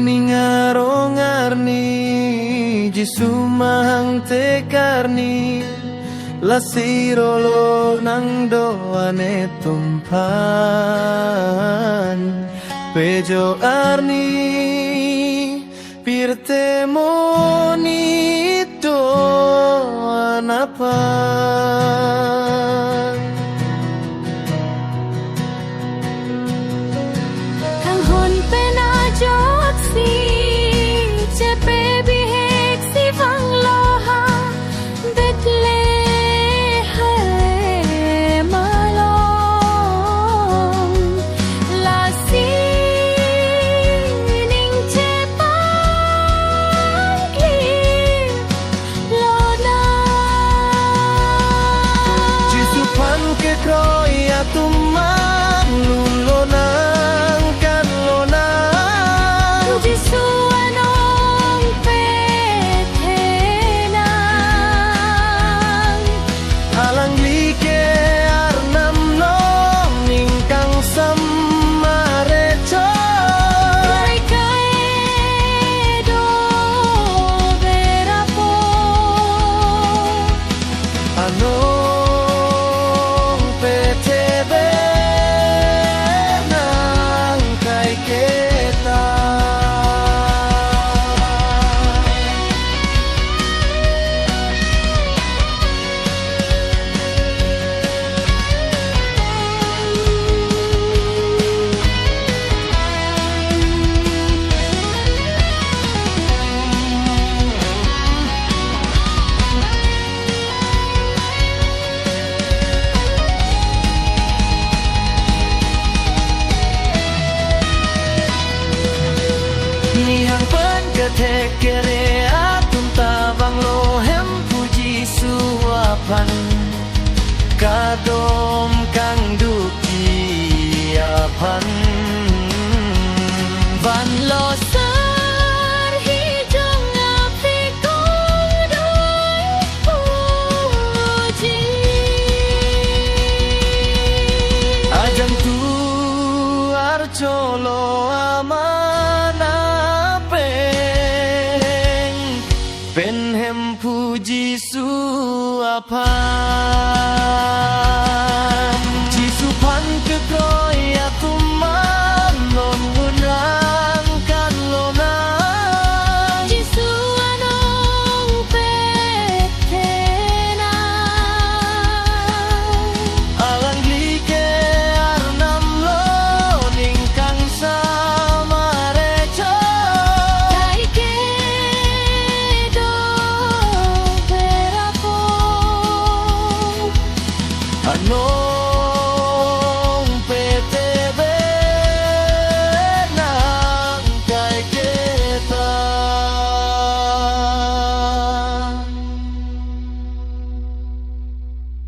Ningarongarni jisumahang tekarni lasirolo nang doane tumpan pejo arni pirtemoni doanapan kang hon penajoksi cepe bihek si vang loha betle hai malong lasi ning cepang klip lona jisupan ke kroya tumang lulonang kan lonang jisuanong petenang alang like arnam nong ningkang samareco mereka edo berapo anong PTB nang kay kita Nihang pen ketek kere atum tabang lohem puji suapan kadom kang duki apan van loser hijau ngapi kodoi puji ajang tu arcolo amana peng penhem puji suapan